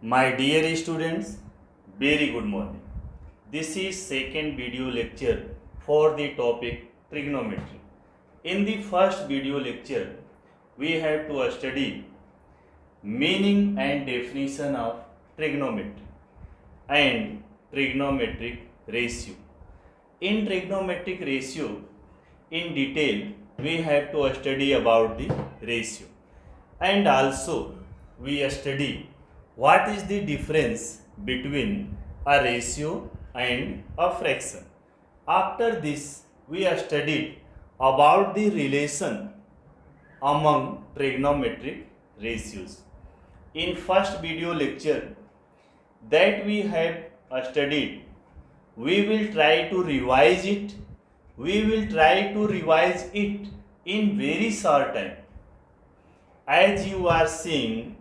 My dear students, very good morning. This is second video lecture for the topic trigonometry. In the first video lecture, we have to study meaning and definition of trigonometry and trigonometric ratio. In trigonometric ratio, in detail, we have to study about the ratio, and also we study what is the difference between a ratio and a fraction. After this, we have studied about the relation among trigonometric ratios. In first video lecture that we have studied, we will try to revise it. We will try to revise it in very short time. As you are seeing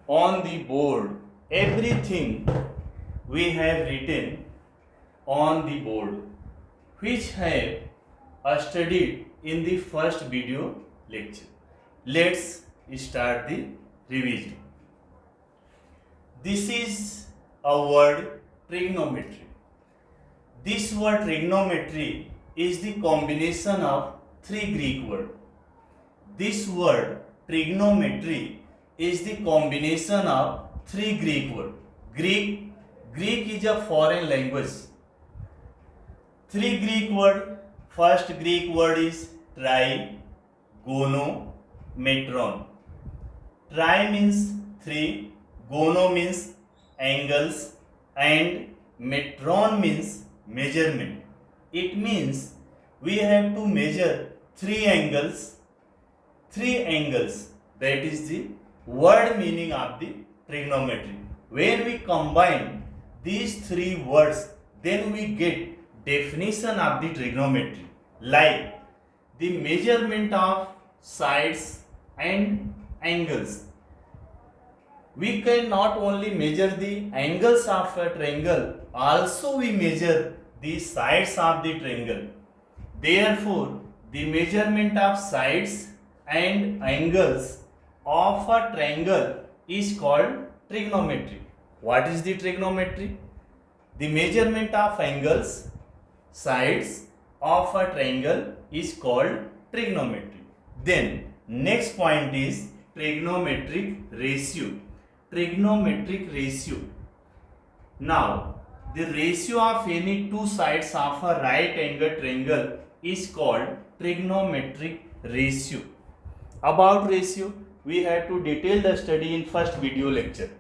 on the board, everything we have written on the board, which have studied in the first video lecture. Let's start the revision. This is a word trigonometry. This word trigonometry is the combination of three Greek words. This word trigonometry is the combination of three Greek words. Greek is a foreign language. Three Greek words. First Greek word is trigonometron. Tri means three, gono means angles, and metron means measurement. It means we have to measure three angles. That is the word meaning of the trigonometry. When we combine these three words, then we get definition of the trigonometry, like the measurement of sides and angles. We can not only measure the angles of a triangle, also we measure the sides of the triangle. Therefore, the measurement of sides and angles of a triangle is called trigonometry. What is the trigonometry? The measurement of angles, sides of a triangle is called trigonometry. Then next point is trigonometric ratio. Trigonometric ratio. Now, the ratio of any two sides of a right angle triangle is called trigonometric ratio. About ratio, we have to detail the study in first video lecture.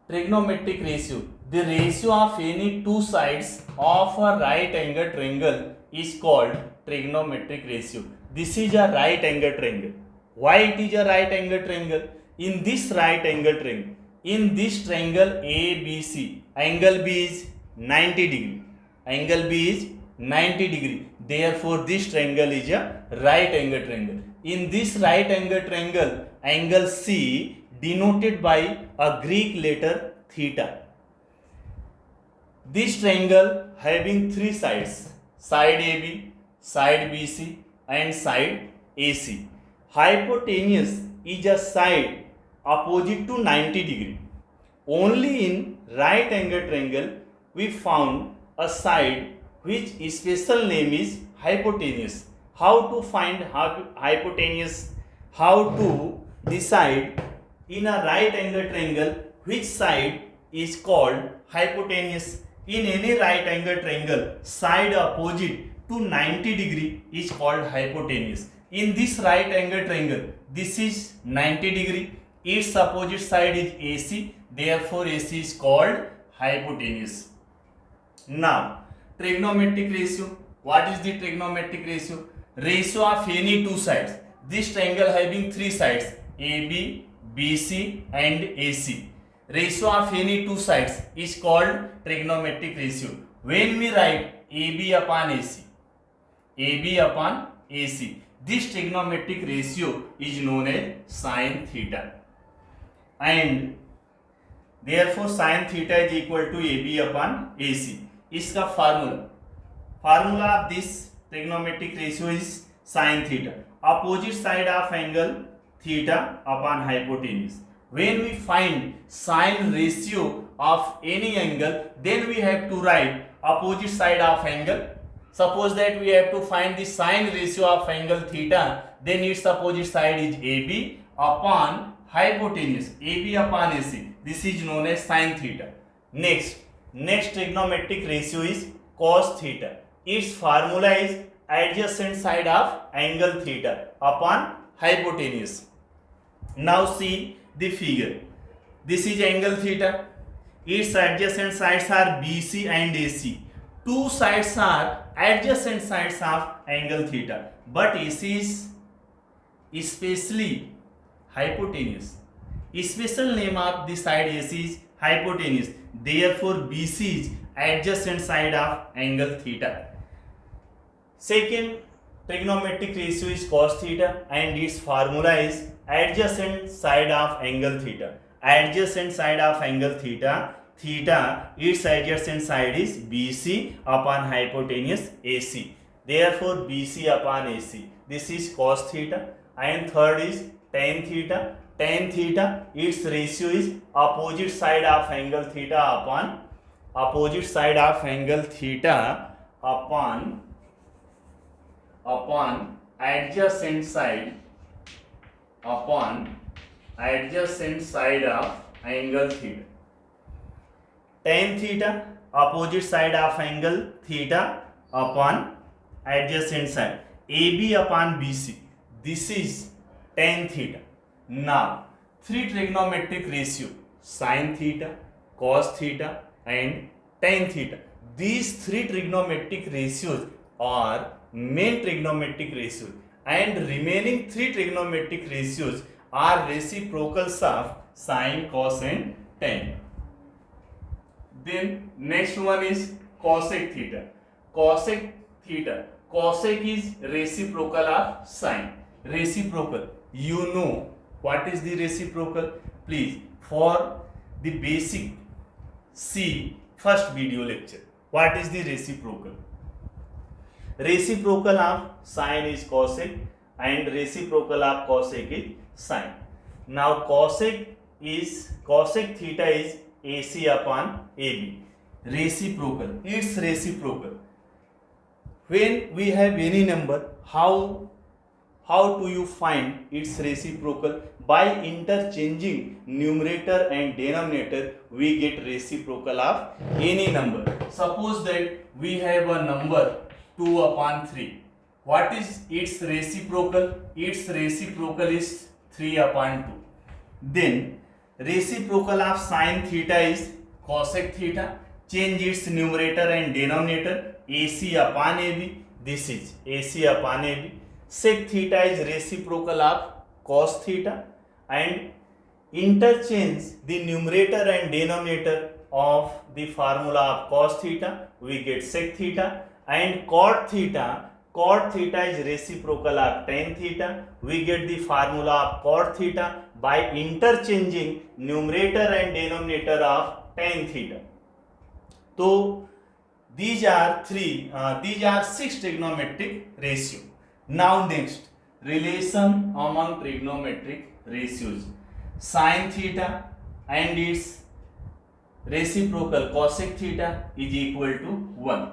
Trigonometric ratio. The ratio of any two sides of a right angle triangle is called trigonometric ratio. This is a right angle triangle. Why it is a right angle triangle? In this right angle triangle, in this triangle ABC, angle B is 90 degree. Angle B is 90 degree. Therefore, this triangle is a right angle triangle. In this right angle triangle, angle C denoted by a Greek letter theta. This triangle having three sides, side AB, side BC and side AC. Hypotenuse is a side opposite to 90 degree. Only in right angle triangle we found a side which special name is hypotenuse. How to find hypotenuse? How to decide in a right angle triangle which side is called hypotenuse? In any right angle triangle, side opposite to 90 degree is called hypotenuse. In this right angle triangle, this is 90 degree. Its opposite side is AC. Therefore, AC is called hypotenuse. Now, trigonometric ratio. What is the trigonometric ratio? Ratio of any two sides. This triangle having three sides, AB, BC and AC. Ratio of any two sides is called trigonometric ratio. When we write AB upon AC, this trigonometric ratio is known as sin theta. And therefore sin theta is equal to AB upon AC. इसका formula of this trigonometric ratio is sin theta. Opposite side of angle theta upon hypotenuse. When we find sine ratio of any angle, then we have to write opposite side of angle. Suppose that we have to find the sine ratio of angle theta, then its opposite side is AB upon hypotenuse, AB upon AC. This is known as sine theta. Next trigonometric ratio is cos theta. Its formula is adjacent side of angle theta upon hypotenuse. Now see the figure. This is angle theta. Its adjacent sides are BC and AC. Two sides are adjacent sides of angle theta, but AC is especially hypotenuse. Special name of the side AC is hypotenuse. Therefore, BC is adjacent side of angle theta. Second trigonometric ratio is cos theta, and its formula is adjacent side of angle theta. Adjacent side of angle theta, its adjacent side is BC upon hypotenuse AC. Therefore, BC upon AC. This is cos theta. And third is tan theta. Tan theta, its ratio is opposite side of angle theta upon adjacent side of angle theta. Tan theta, opposite side of angle theta upon adjacent side. AB upon BC. This is tan theta. Now, three trigonometric ratio: sin theta, cos theta, and tan theta. These three trigonometric ratios are main trigonometric ratios, and remaining three trigonometric ratios are reciprocals of sin, cos, and tan. Then next one is cosec theta. Cosec theta. Cosec is reciprocal of sin. Reciprocal. You know what is the reciprocal? Please, for the basic, see first video lecture. What is the reciprocal? Reciprocal of sin is cosec, and reciprocal of cosec is sin. Now cosec theta is AC upon AB. Reciprocal. It's reciprocal. When we have any number, how do you find its reciprocal? By interchanging numerator and denominator, we get reciprocal of any number. Suppose that we have a number 2 upon 3. What is its reciprocal? Its reciprocal is 3 upon 2. Then reciprocal of sin theta is cosec theta. Change its numerator and denominator. AC upon AB. This is AC upon AB. Sec theta is reciprocal of cos theta, and interchange the numerator and denominator of the formula of cos theta, we get sec theta. And cot theta is reciprocal of tan theta, we get the formula of cot theta by interchanging numerator and denominator of tan theta. So these are 6 trigonometric ratio. Now next, relation among trigonometric ratios. Sin theta and its reciprocal cosec theta is equal to 1.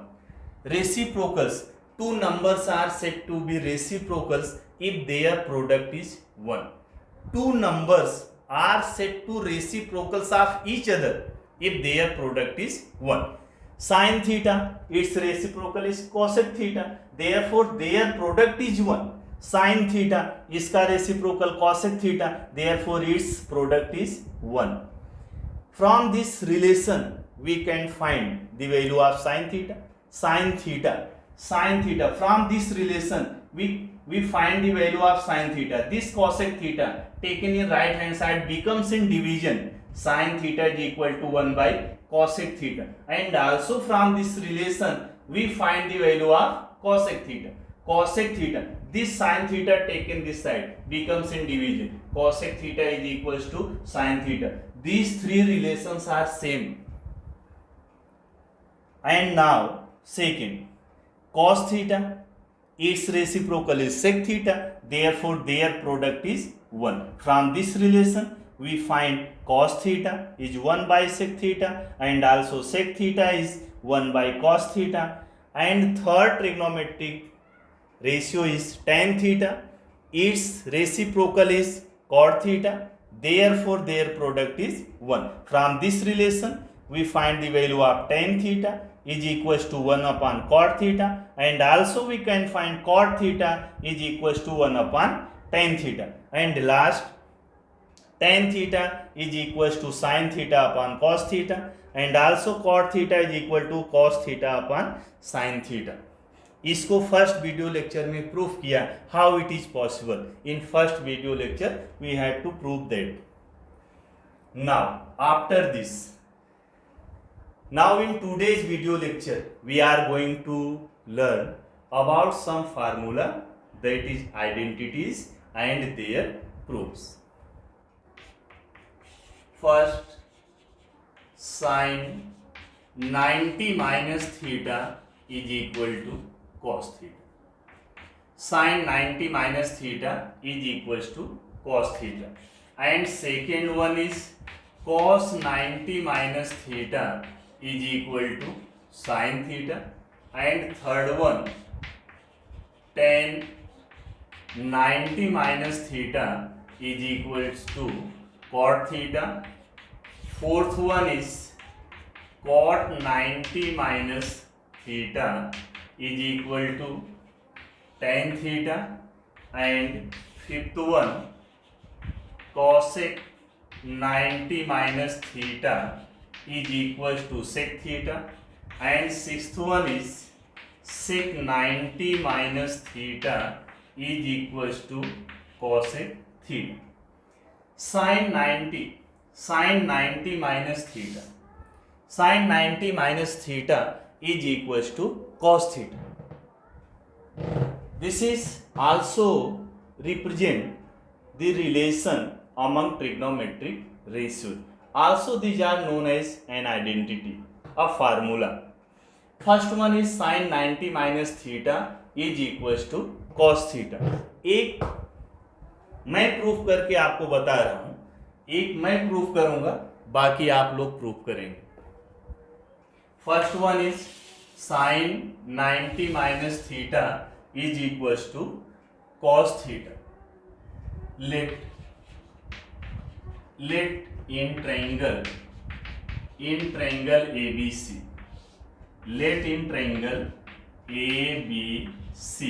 Reciprocals, two numbers are said to be reciprocals if their product is 1. Two numbers are said to reciprocals of each other if their product is 1. Sin theta, its reciprocal is cosec theta, therefore their product is 1. Sin theta, iska reciprocal cosec theta, therefore its product is 1. From this relation, we can find the value of sin theta. From this relation, we find the value of sin theta. This cosec theta taken in right hand side becomes in division. Sin theta is equal to 1 by cosec theta. And also from this relation, we find the value of cosec theta. This sin theta taken this side becomes in division. Cosec theta is equals to sin theta. These three relations are same. And now second, cos theta, its reciprocal is sec theta, therefore their product is 1. From this relation, we find cos theta is 1 by sec theta, and also sec theta is 1 by cos theta, and third trigonometric ratio is tan theta. Its reciprocal is cot theta. Therefore, their product is 1. From this relation, we find the value of tan theta is equals to 1 upon cot theta, and also we can find cot theta is equals to 1 upon tan theta, and last tan theta is equals to sin theta upon cos theta, and also cot theta is equal to cos theta upon sin theta. इसको first video lecture में proof किया how it is possible. In first video lecture we had to prove that. Now after this, now in today's video lecture we are going to learn about some formula, that is identities and their proofs. First, sin 90 minus theta is equal to cos theta. Sin 90 minus theta is equals to cos theta, and second one is cos 90 minus theta is equal to sin theta, and third one tan 90 minus theta is equals to cot theta. Fourth one is cot 90 minus theta is equal to tan theta, and fifth one cosec 90 minus theta is equals to sec theta, and sixth one is sec 90 minus theta is equals to cosec theta. Sin 90 minus theta, sin 90 minus theta is equals to cos theta. This is also represent the relation among trigonometric ratios. Also these are known as an identity, a formula. First one is sin 90 minus theta is equals to cos theta. एक मैं proof करके आपको बता रहा हूं, एक मैं proof करूंगा, बाकी आप लोग प्रूफ करेंगे. First one is sin 90 minus theta is equals to cos theta. Let in triangle ABC, let in triangle ABC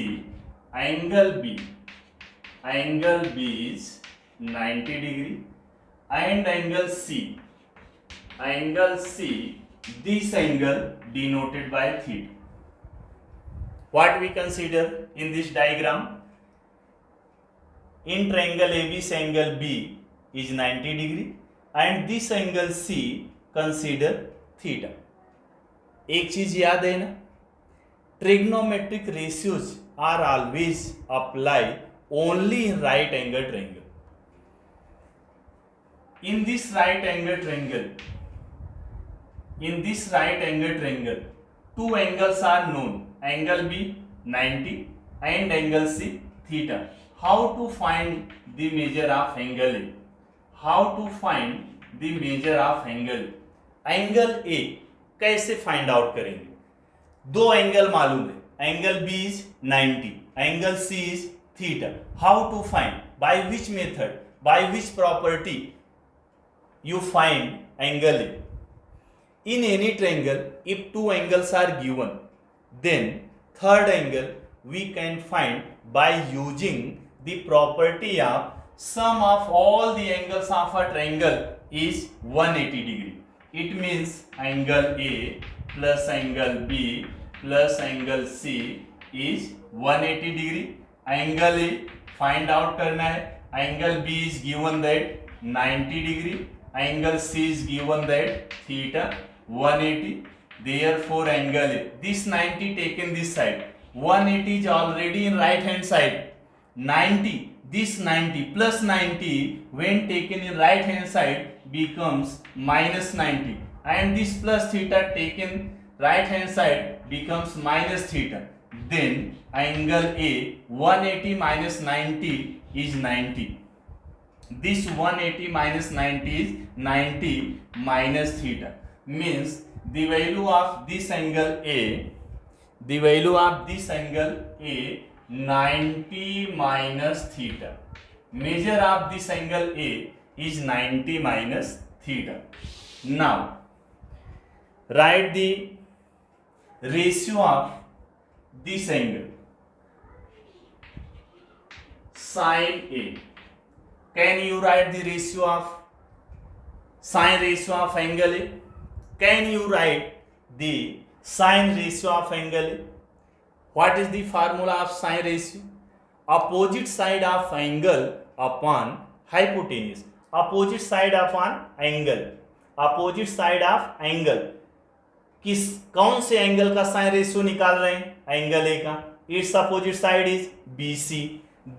angle B is 90 degree, and angle C, this angle denoted by theta. What we consider in this diagram? In triangle ABC angle B is 90 degree, and this angle C consider theta. एक चीज याद है ना, trigonometric ratios are always apply only in right angle triangle. In this right angle triangle, two angles are known, angle B 90 and angle C theta. How to find the measure of angle A? How to find the measure of angle? Angle A कैसे find out करेंगे? दो angle मालूम है, angle B is 90, angle C is theta. How to find? By which method? By which property you find angle A? In any triangle, if two angles are given, then third angle we can find by using the property of sum of all the angles of a triangle is 180 degree. It means angle A plus angle B plus angle C is 180 degree. Angle A find out करना है, angle B is given that 90 degree, angle C is given that theta 180. Therefore angle A, this 90 taken this side, 180 is already in right hand side. 90, this 90 plus 90 when taken in right hand side becomes minus 90, and this plus theta taken right hand side becomes minus theta. Then angle A 180 minus 90 is 90. this 180 minus 90 is 90 minus theta, means the value of this angle A, 90 minus theta. Measure of this angle A is 90 minus theta. Now write the ratio of this angle sin A. Can you write the ratio of sine ratio of angle A? Can you write the sine ratio of angle A? What is the formula of sine ratio? Opposite side of angle upon hypotenuse. Opposite side upon angle. Opposite side of angle. कौन से angle का sine ratio निकाल रहे हैं? Angle A का. It's opposite side is BC.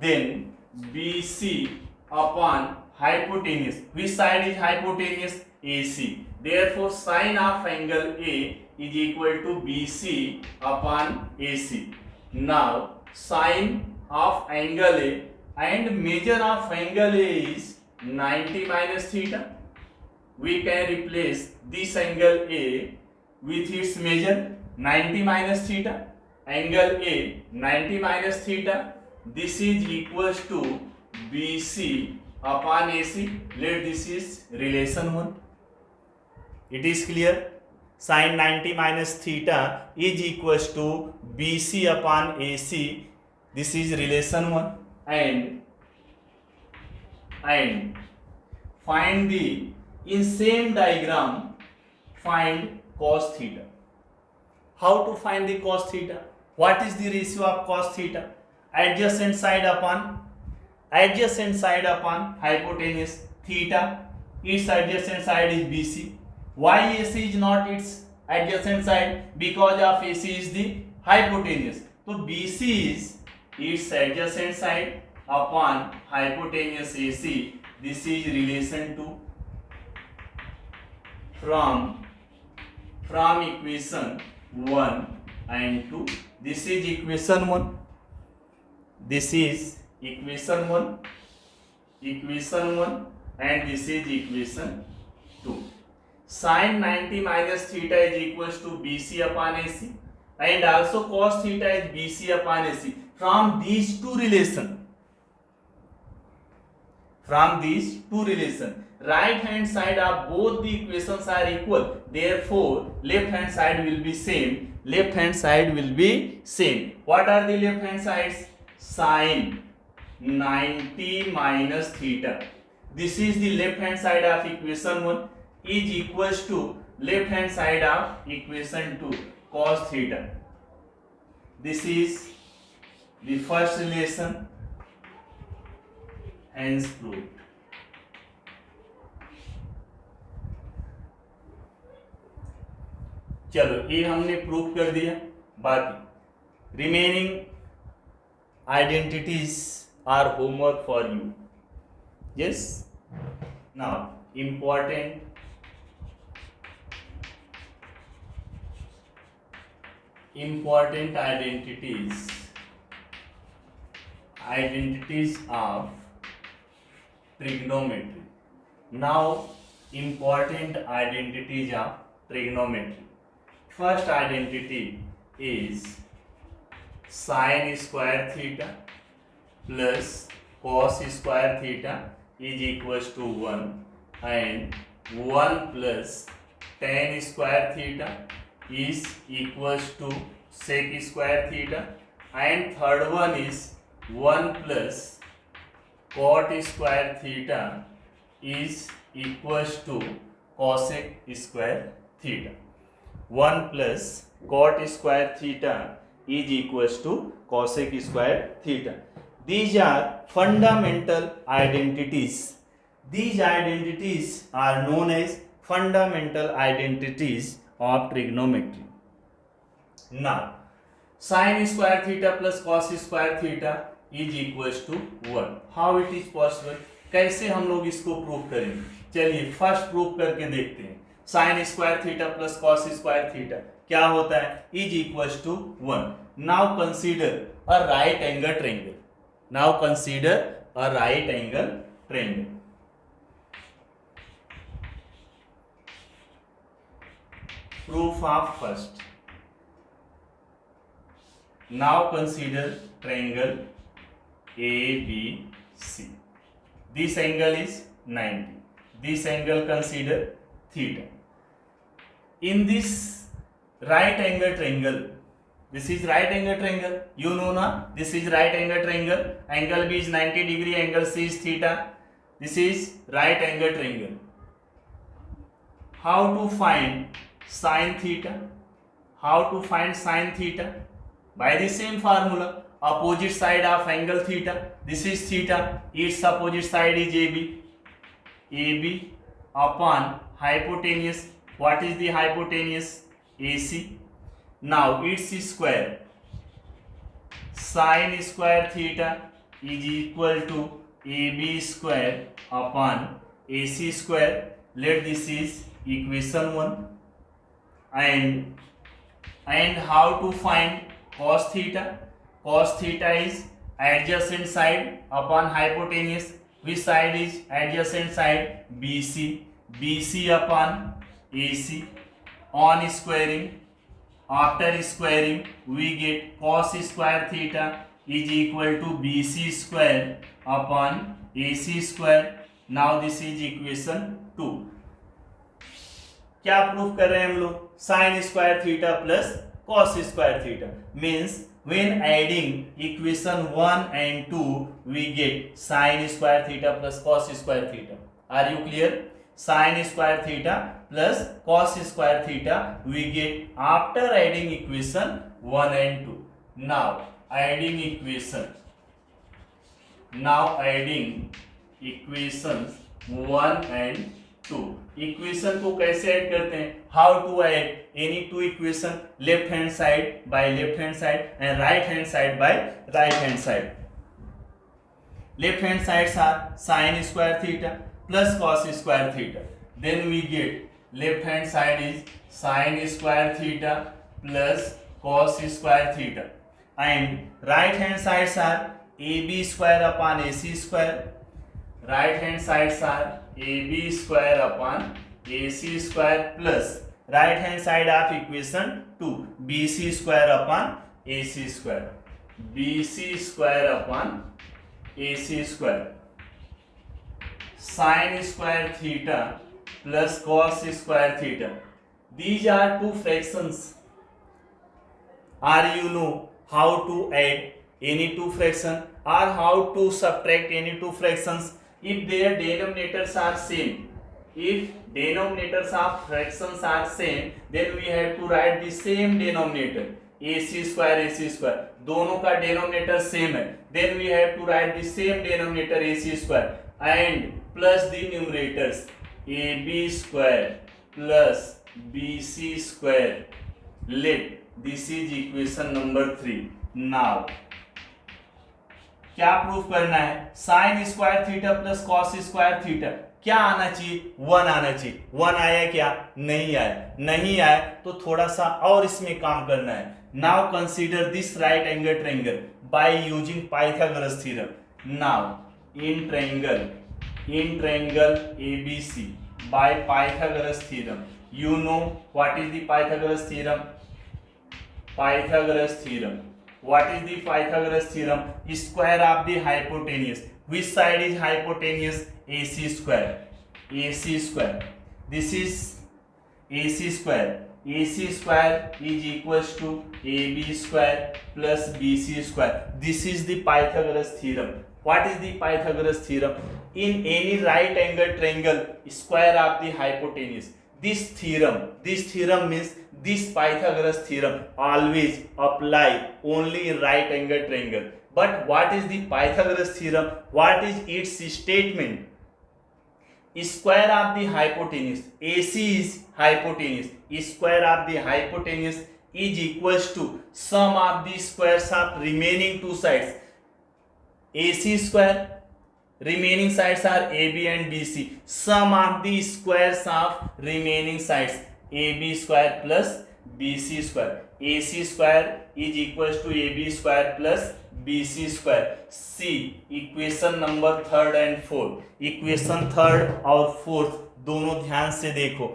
Then BC upon hypotenuse. Which side is hypotenuse? AC. Therefore, sine of angle A is equal to BC upon AC. Now, sine of angle A and measure of angle A is 90 minus theta. We can replace this angle A with its measure 90 minus theta. Angle A 90 minus theta. This is equals to BC upon AC. Let this is relation 1. It is clear. Sin 90 minus theta is equals to BC upon AC. This is relation 1. And find the, in same diagram, find cos theta. How to find the cos theta? What is the ratio of cos theta? Adjacent side upon hypotenuse. Theta, its adjacent side is BC. Why AC is not its adjacent side? Because of AC is the hypotenuse. So BC is its adjacent side upon hypotenuse AC. This is relation 2 from equation 1 and 2. This is equation 1. This is equation 1, and this is equation 2. Sin 90 minus theta is equals to BC upon AC, and also cos theta is BC upon AC. From these two relation, right hand side of both the equations are equal. Therefore, left hand side will be same. What are the left hand sides? Sin 90 minus theta. This is the left hand side of equation 1 is equals to left hand side of equation 2 cos theta. This is the first relation, hence proved. चलो ये हमने prove कर दिया. बाकी remaining identities are homework for you. Yes. Now important identities of trigonometry. Now important identities of trigonometry. First identity is sin square theta plus cos square theta is equals to 1, and 1 plus tan square theta is equals to sec square theta, and third one is 1 plus cot square theta is equals to cosec square theta. 1 plus cot square theta is equals to cosec square theta. These are fundamental identities. These identities are known as fundamental identities of trigonometry. Now, sin square theta plus cos square theta is equals to 1. How it is possible? कैसे हम लोग इसको prove करेंगे? चलिए first prove करके देखते हैं. sin square theta plus cos square theta क्या होता है? is equals to 1. Now consider a right angle triangle. Proof of first. Now consider triangle ABC. This angle is 90. This angle consider theta. In this right angle triangle, this is right angle triangle. You know na? This is right angle triangle. Angle B is 90 degree. Angle C is theta. This is right angle triangle. How to find sin theta? How to find sin theta? By the same formula. Opposite side of angle theta. This is theta. Its opposite side is AB. AB upon hypotenuse. What is the hypotenuse? AC. Now its square. Sin square theta is equal to AB square upon AC square. Let this is equation 1. And how to find cos theta? Cos theta is adjacent side upon hypotenuse. Which side is adjacent side? BC. BC upon AC. On squaring, after squaring, we get cos square theta is equal to BC square upon AC square. Now this is equation 2. क्या proof कर रहे हैं हम लोग? Sine square theta plus cos square theta means when adding equation 1 and 2 we get sin square theta plus cos square theta. Are you clear? Sin square theta plus cos square theta we get after adding equation 1 and 2. Now adding equations 1 and 2. Equation को कैसे add करते हैं? How to add any two equation? Left hand side by left hand side and right hand side by right hand side. Left hand sides are sin square theta plus cos square theta. Then we get left hand side is sin square theta plus cos square theta and right hand sides are AB square upon AC square. Right hand sides are AB square upon AC square plus right hand side of equation 2 BC square upon AC square. BC square upon AC square. Sin square theta plus cos square theta. These are two fractions. Are you know how to add any two fraction or how to subtract any two fractions? If their denominators are same, if denominators of fractions are same, then we have to write the same denominator. AC square दोनों का denominator same है, then we have to write the same denominator AC square and plus the numerators AB square plus BC square. Let this is equation number 3. Now क्या proof करना है? Sine square theta plus cos square theta क्या आना चाहिए? 1 आना चाहिए. 1 आया क्या? नहीं आया. नहीं आया तो थोड़ा सा और इसमें काम करना है. Now consider this right angle triangle by using Pythagoras theorem. Now in triangle ABC by Pythagoras theorem. You know what is the Pythagoras theorem? Pythagoras theorem. What is the Pythagoras theorem? Square of the hypotenuse. Which side is hypotenuse? AC square. AC square. This is AC square. AC square is equals to AB square plus BC square. This is the Pythagoras theorem. What is the Pythagoras theorem? In any right angle triangle, square of the hypotenuse. This theorem means this Pythagoras theorem always apply only in right angle triangle. But what is the Pythagoras theorem? What is its statement? Square of the hypotenuse. AC is hypotenuse. Square of the hypotenuse is equals to sum of the squares of remaining two sides. AC square. Remaining sides are AB and BC. Sum of the squares of remaining sides AB square plus BC square. AC square is equals to AB square plus BC square. C equation number 3rd and 4th. Equation 3rd और 4th दोनों ध्यान से देखो.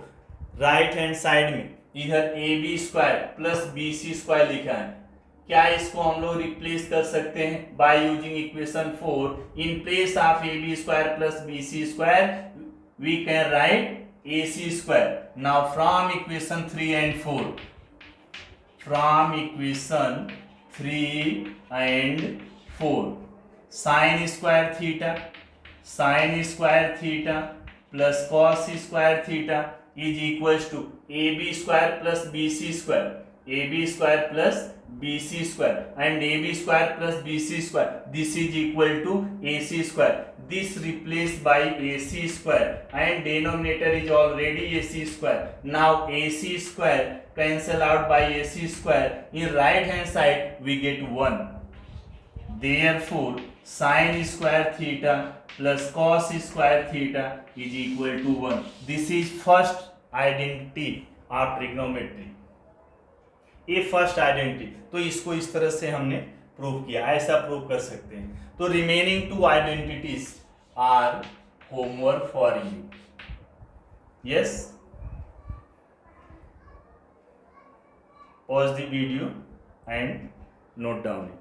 Right hand side में इधर A B square plus B C square लिखा है, क्या इसको हम लोग रिप्लेस कर सकते हैं by using equation 4? In place of A B square plus B C square we can write A C square. Now from equation 3 and 4, from equation 3 and 4, sin square theta plus cos square theta is equals to ab square plus bc square, ab square plus bc square, and ab square plus bc square, this is equal to ac square. This replaced by ac square and denominator is already ac square. Now ac square cancel out by ac square. In right hand side we get 1. Therefore sin square theta plus cos square theta is equal to 1. This is first identity of trigonometry. ये first identity, तो इसको इस तरह से हमने prove किया, ऐसा prove कर सकते हैं. तो remaining 2 identities are homework for you. Yes, pause the video and note down it.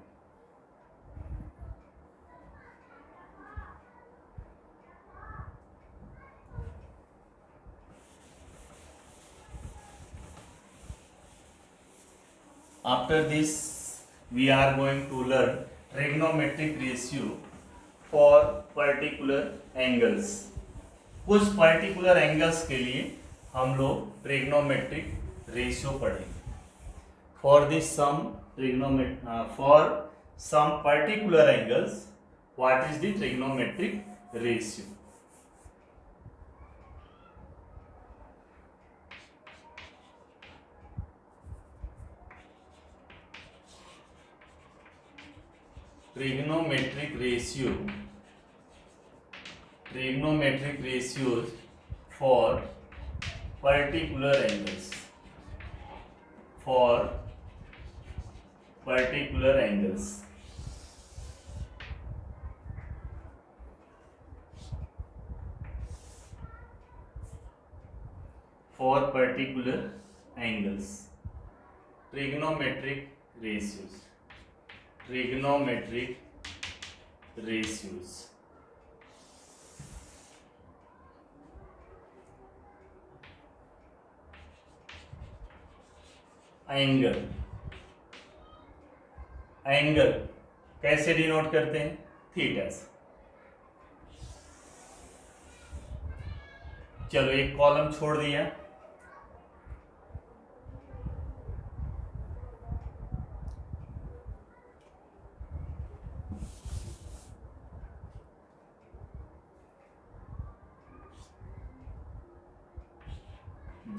After this we are going to learn trigonometric ratio for particular angles. कुछ particular angles के लिए हम लोग trigonometric ratio पढ़ेंगे. For this for some particular angles, what is the trigonometric ratio? Trigonometric ratios for particular angles. For particular angles. For particular angles. Trigonometric ratios. Trigonometric ratios. Angle. Angle कैसे denote करते हैं? Theta से. चलो एक column छोड़ दिया.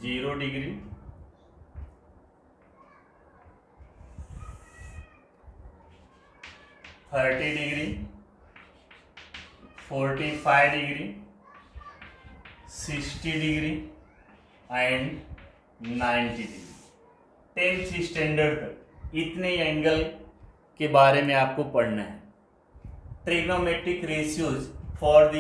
Zero degree, 30 degree, 45 degree, 60 degree and 90 degree. 10th standard तक इतने एंगल के बारे में आपको पढ़ना है. Trigonometric ratios for the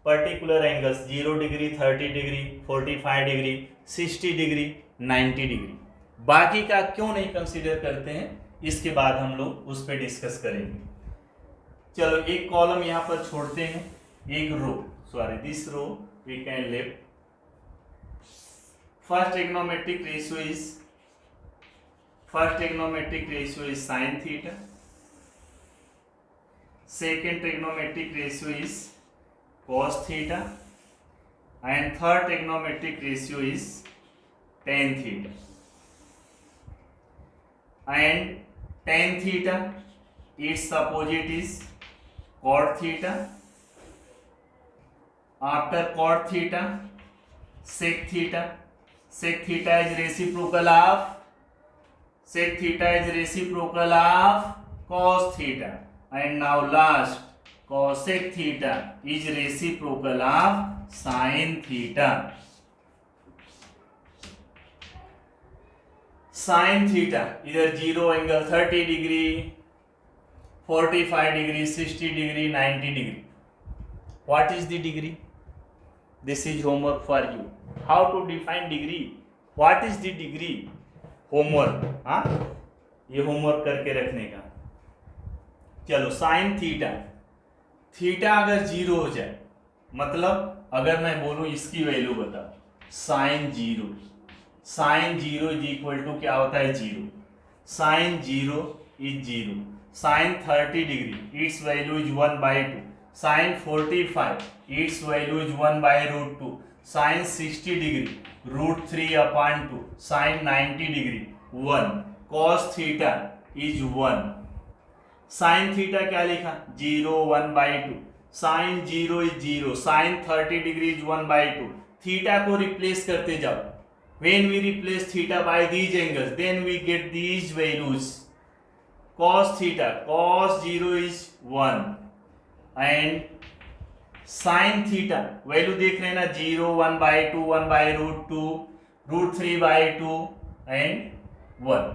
particular angles 0 degree, 30 degree, 45 degree, 60 degree, 90 degree. बाकी का क्यों नहीं कंसीडर करते हैं, इसके बाद हम लोग उस पर डिस्कस करेंगे. चलो एक कॉलम यहाँ पर छोड़ते हैं, एक row, sorry this row we can left. First trigonometric ratio is sin theta. Second trigonometric ratio is cos theta and third trigonometric ratio is tan theta. And tan theta, its opposite is cot theta. After cot theta, sec theta. Sec theta is reciprocal of cos theta. And now last, cosec theta is reciprocal of sin theta. Sin theta इधर 0 angle 30 degree, 45 degree, 60 degree, 90 degree. What is the degree? This is homework for you. How to define degree? What is the degree, homework, हाँ ये homework करके रखने का। चलो sine theta, theta अगर 0 हो जाए, मतलब अगर मैं बोलूं इसकी वैल्यू बता, sine 0, sine 0 is equal to क्या होता है 0, sine 0 is 0, sine 30 degree it's value is 1/2, sine 45 it's value is 1/√2, sine 60 degree √3/2, sine 90 degree 1, cos theta is 1, sine theta क्या लिखा 0 1/2, sine 0 is 0, sine 30 degree is 1/2, theta को replace करते जाओ, when we replace theta by these angles then we get these values, cos theta, cos 0 is 1 and sin theta value देख रहे हैं ना 0 1/2 1/√2 √3/2 and 1,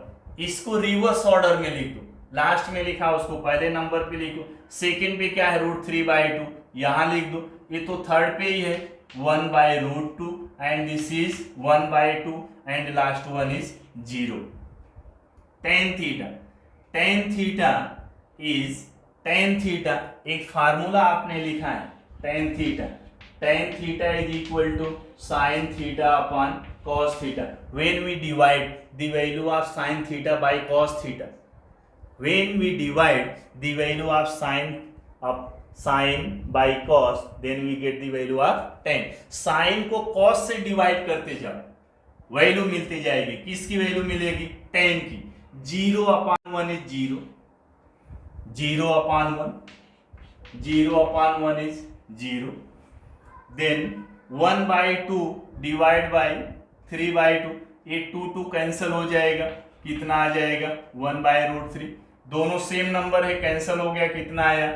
इसको रिवर्स ऑर्डर में लिख दो, लास्ट में लिखा उसको पहले नंबर पे लिखो, सेकंड पे क्या है √3/2 यहां लिख दो, ये तो थर्ड पे ही है 1/√2 and this is 1/2 and last one is 0. tan theta, tan theta is, tan theta एक फार्मूला आपने लिखा है, tan theta is equal to sin theta upon cos theta. When we divide the value of sin theta by cos theta, when we divide the value of sin by cos then we get the value of tan. sin को cos से divide करते जाओ, value मिलती जाएगी, किसकी value मिलेगी tan की, 0/1 is 0, 0/1, 0/1 is 0, then 1/2 divide by 3/2, ये 2 कैंसिल हो जाएगा, कितना आ जाएगा 1/√3, दोनों सेम नंबर है कैंसिल हो गया, कितना आया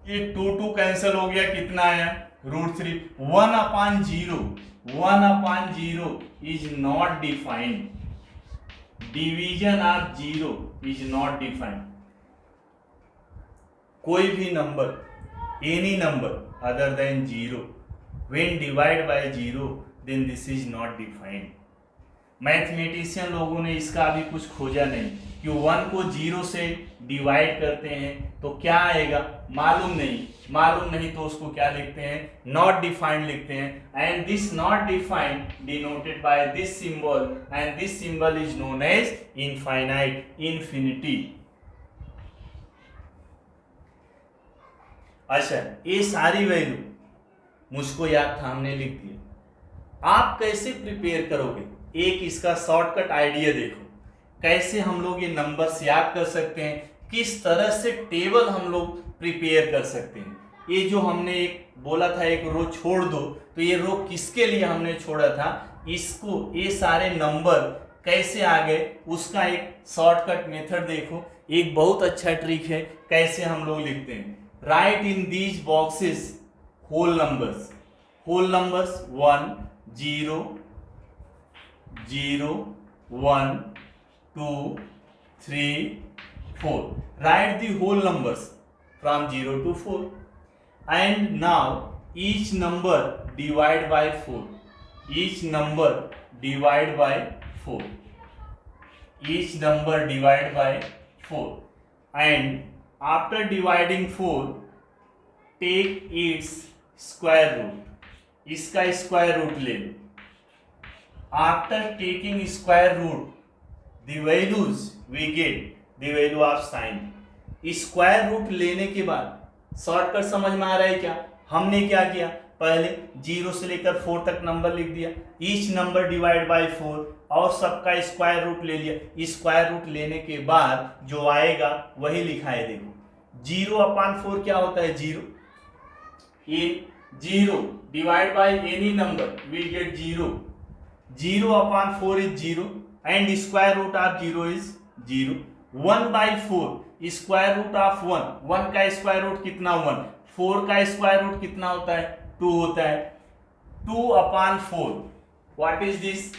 ये 2 कैंसिल हो गया, कितना आया √3, 1/0, 1/0 is not defined, division of 0 is not defined, कोई भी number, any number other than 0 when divide by 0 then this is not defined. Mathematician लोगों ने इसका अभी कुछ खोजा नहीं कि 1 को 0 से डिवाइड करते हैं तो क्या आएगा, मालूम नहीं तो उसको क्या लिखते हैं नॉट डिफाइंड लिखते हैं, and this not defined denoted by this symbol and this symbol is known as infinite, infinity. अच्छा ये सारी वैल्यू मुझको याद था, हमने लिख दिया, आप कैसे प्रिपेयर करोगे, एक इसका शॉर्टकट आइडिया देखो, कैसे हम लोग ये नंबर्स याद कर सकते हैं, किस तरह से टेबल हम लोग प्रिपेयर कर सकते हैं। ये जो हमने एक बोला था एक रो छोड़ दो, तो ये रो किसके लिए हमने छोड़ा था, इसको, ये सारे नंबर कैसे आ गए उसका एक शॉर्टकट मेथड देखो, एक बहुत अच्छा ट्रिक है, कैसे हम लोग लिखते हैं, write in these boxes whole numbers 1 0 0 1 2 3 4, write the whole numbers from 0 to 4 and now each number divide by 4, each number divide by 4, each number divide by 4 and after dividing 4 take its square root, इसका square root ले लो, after taking square root the values we get the value of sin, square root लेने के बाद shortcut समझ में आ रहा है क्या, हमने क्या किया, पहले 0 से लेकर 4 तक नंबर लिख दिया, ईच नंबर डिवाइड बाय 4 और सबका स्क्वायर रूट ले लिया, स्क्वायर रूट लेने के बाद जो आएगा वही लिखा है, देखो 0/4 क्या होता है 0, ये 0 divide by any number we get 0, 0/4 is 0 and square root of 0 is 0, 1/4 square root of 1 का स्क्वायर रूट कितना 1, 4 का स्क्वायर रूट कितना होता है 2 होता है, 2/4 व्हाट इज दिस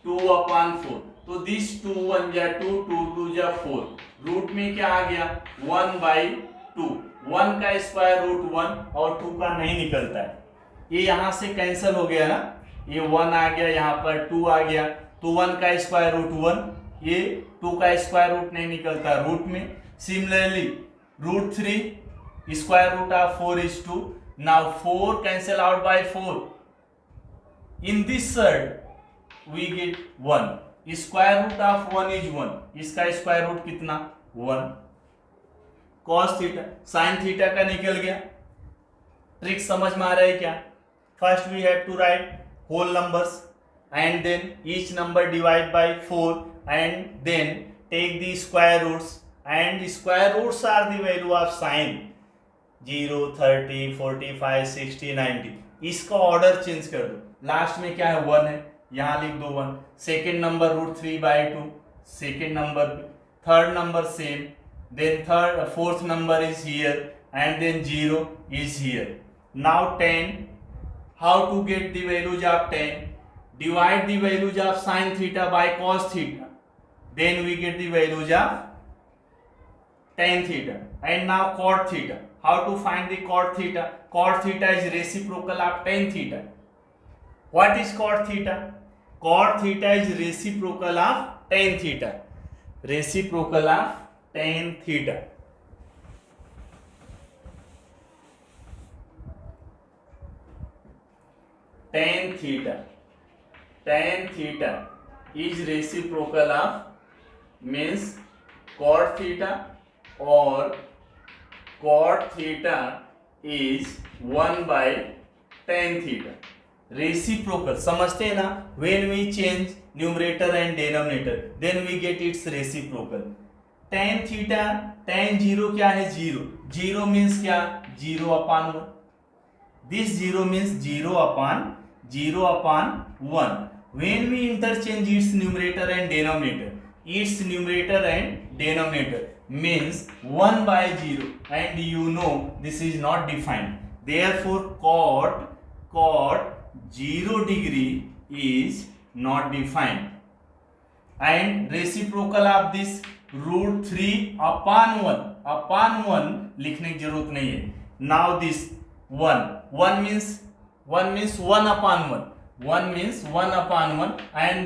2/4, तो दिस 2 1 जा 2 2 2 जा 4, रूट में क्या आ गया 1/2, 1 का स्क्वायर रूट 1 और 2 का नहीं निकलता है, ये यहां से कैंसिल हो गया ना, ये 1 आ गया, यहाँ पर 2 आ गया, तो 1 का स्क्वायर रूट 1, ये 2 का स्क्वायर रूट नहीं निकलता रूट में। Similarly root 3 square root of 4 is 2. Now 4 cancel out by 4. In this side we get 1. Square root of 1 is 1. इसका स्क्वायर रूट कितना? 1. cos थीटा sin थीटा का निकल गया। ट्रिक समझ में आ रहा है क्या? First we have to write whole numbers and then each number divide by 4 and then take the square roots, and square roots are the value of sin 0, 30, 45, 60, 90। इसका order change कर दो। लास्ट में क्या है? 1 है, यहाँ लिख दो 1। Second number root 3/2, second number. Third number same, then fourth number is here and then 0 is here. Now 10, how to get the values of 10? Divide the values of sin theta by cos theta, then we get the values of tan theta. And now cot theta, how to find the cot theta? Cot theta is reciprocal of tan theta. What is cot theta? Cot theta is reciprocal of tan theta. Reciprocal of tan theta. Tan theta. Tan theta is reciprocal of means cot theta, or cot theta is 1 by tan theta. Reciprocal समझते हैं ना? When we change numerator and denominator, then we get its reciprocal. tan theta, tan 0 क्या है? 0. 0 means क्या? 0/1. This 0 means 0/1. When we interchange its numerator and denominator means 1/0, and you know this is not defined. Therefore cot 0 degree is not defined. And reciprocal of this root 3/1 लिखने की जरूरत नहीं है। Now this 1 means 1/1. 1 means 1/1,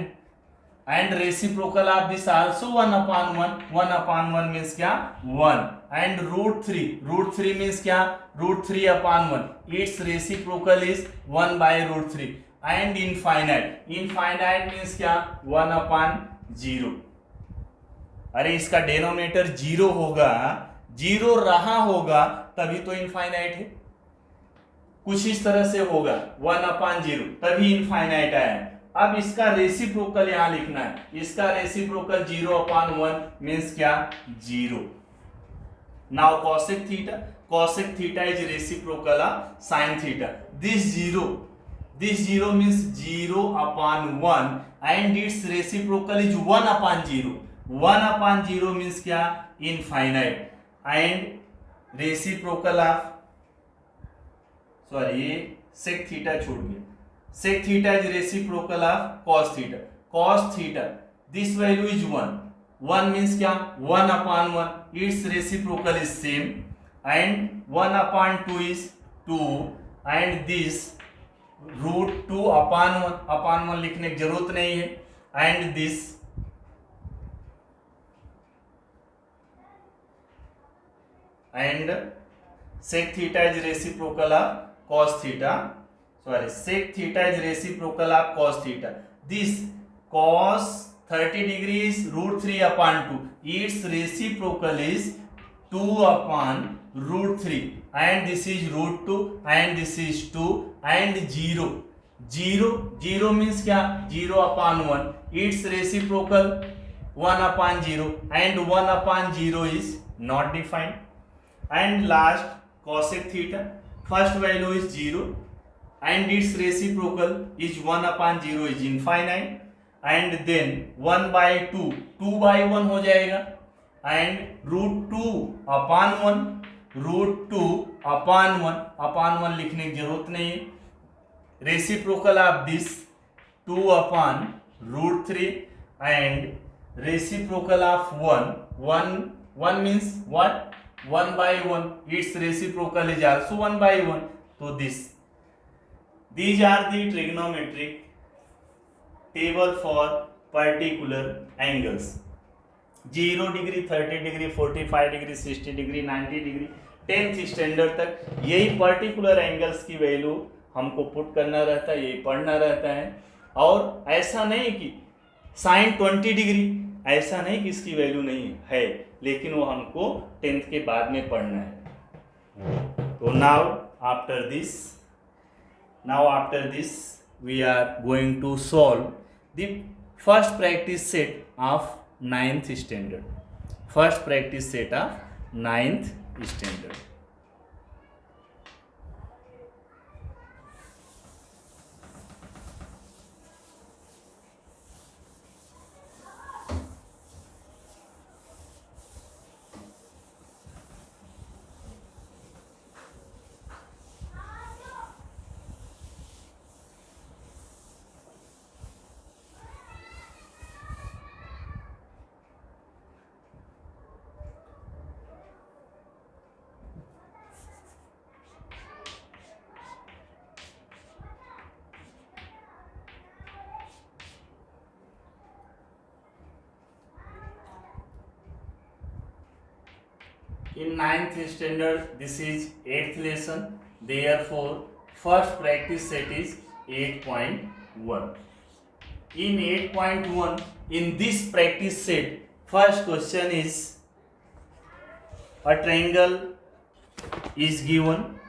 and reciprocal of this also 1/1. 1/1 means क्या? 1. And root 3 means क्या? root 3/1. Its reciprocal is 1/√3. And infinite means क्या? 1/0. अरे इसका डेनोमिनेटर 0 होगा, 0 रहा होगा तभी तो इनफाइनाइट है। कुछ इस तरह से होगा 1/0, तभी इनफाइनाइट आया है। अब इसका रेसिप्रोकल यहां लिखना है। इसका रेसिप्रोकल 0/1 मींस क्या? 0। Now cosec theta is reciprocal of sin theta. This 0 means 0/1, and its reciprocal is 1/0. 1/0 means क्या? Infinite. And reciprocal of ये sec theta छूट गया। sec theta is reciprocal of cos theta. cos theta, this value is 1. 1 means क्या? 1/1. Its reciprocal is same, and 1/2 is 2, and this root 2/1 लिखने की जरूरत नहीं है, and this and sec theta is reciprocal of cos theta. Sec theta is reciprocal of cos theta. This cos 30 degrees root 3/2. Its reciprocal is 2/√3, and this is root 2, and this is 2, and 0. 0 means क्या? 0/1. Its reciprocal 1/0, and 1/0 is not defined. And last cosec theta, first value is 0, and its reciprocal is 1/0 is infinite, and then 1/2, 2/1 हो जाएगा, and root 2/1, root 2/1 लिखने की जरूरत नहीं है। Reciprocal of this 2/√3, and reciprocal of 1 means what? 1/1. Its reciprocal is also 1/1. So these are the trigonometric table for particular angles. 0 degree, 30 degree, 45 degree, 60 degree, 90 degree, 10th standard तक यही particular angles की value हमको put करना रहता है, यही पढ़ना रहता है। और ऐसा नहीं कि साइन 20 डिग्री, ऐसा नहीं कि इसकी वैल्यू नहीं है, लेकिन वो हमको 10th के बाद में पढ़ना है। तो now after this we are going to solve the first practice set of 9th standard. First practice set of 9th standard. In 9th standard, this is 8th lesson. Therefore, first practice set is 8.1. In 8.1, in this practice set, first question is a triangle is given.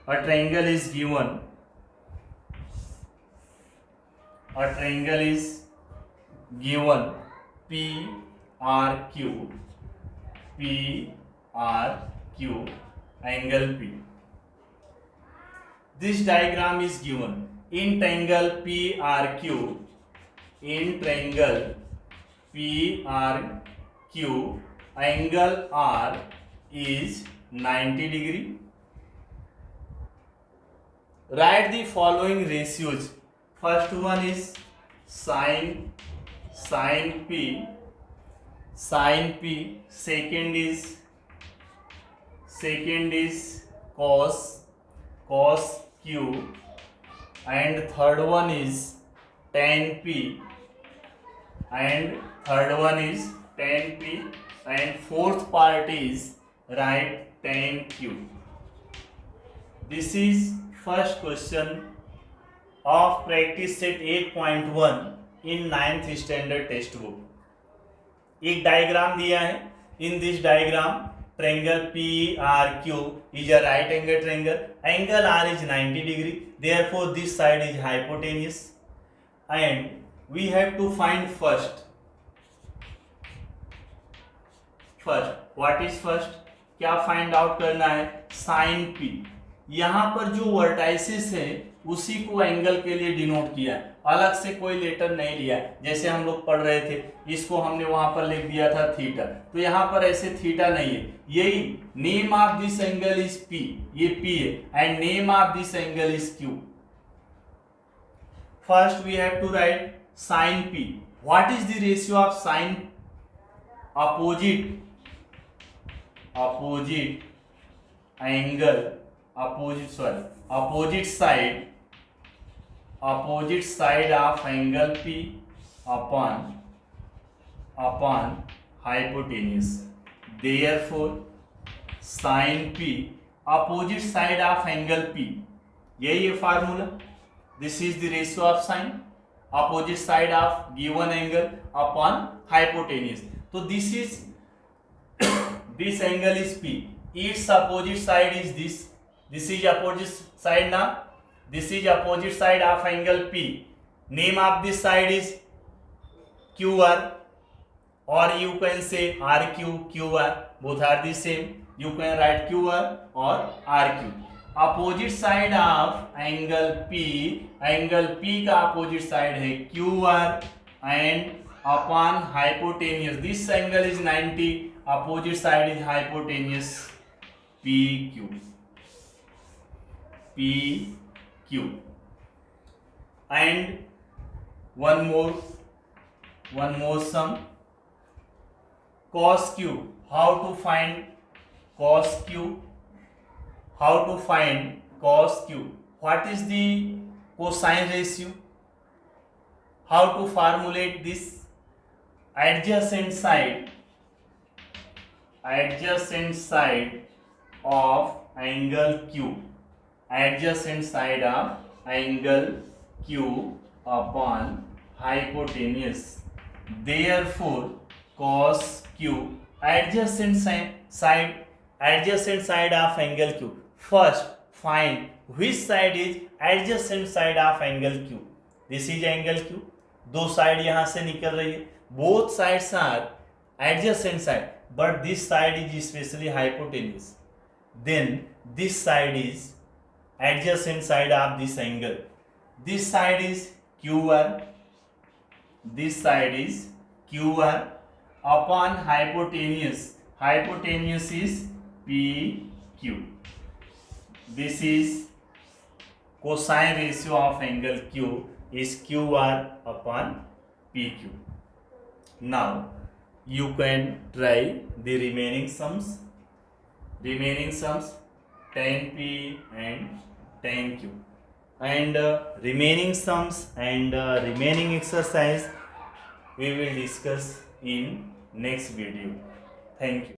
A triangle is given. A triangle is given PRQ. PRQ, angle P. This diagram is given. In triangle PRQ, angle R is 90 degree. Write the following ratios. First one is sin P. Second is cos Q, and third one is tan P, and fourth part is write tan Q. This is first question of practice set 8.1 in 9th standard textbook. एक diagram दिया है. In this diagram triangle PRQ is a right angle triangle. Angle R is 90 degree. Therefore, this side is hypotenuse, and we have to find first. What is first? क्या find out करना है? Sine P. यहाँ पर जो vertices है उसी को angle के लिए डिनोट किया, अलग से कोई लेटर नहीं लिया. जैसे हम लोग पढ़ रहे थे, इसको हमने वहां पर लिख दिया था थीटा, तो यहाँ पर ऐसे थीटा नहीं है. यही name of this angle is P, ये P है, and name of this angle is Q. First we have to write sine P. What is the ratio of sine opposite side of angle P upon hypotenuse. Therefore, sin P opposite side of angle P. यही है formula. This is the ratio of sin opposite side of given angle upon hypotenuse. So this angle is P. Its opposite side is this. This is opposite side now. This is opposite side of angle P. Name of this side is QR, or you can say RQ, QR. Both are the same. You can write QR or RQ. Opposite side of angle P का opposite side है QR, and upon hypotenuse. This angle is 90. Opposite side is hypotenuse PQ. And one more sum, cos Q. How to find cos Q? What is the cosine ratio? How to formulate this? Adjacent side of angle Q, adjacent side of angle Q upon hypotenuse. Therefore, cos Q, adjacent side of angle Q. First, find which side is adjacent side of angle Q. This is angle Q. दो side यहाँ से निकल रही है. Both sides are adjacent side, but this side is especially hypotenuse. Then this side is adjacent side of this angle. This side is QR. This side is QR upon hypotenuse. Hypotenuse is PQ. This is cosine ratio of angle Q is QR upon PQ. Now you can try the remaining sums. Tan P and tan Q. And remaining sums and remaining exercise we will discuss in next video. Thank you.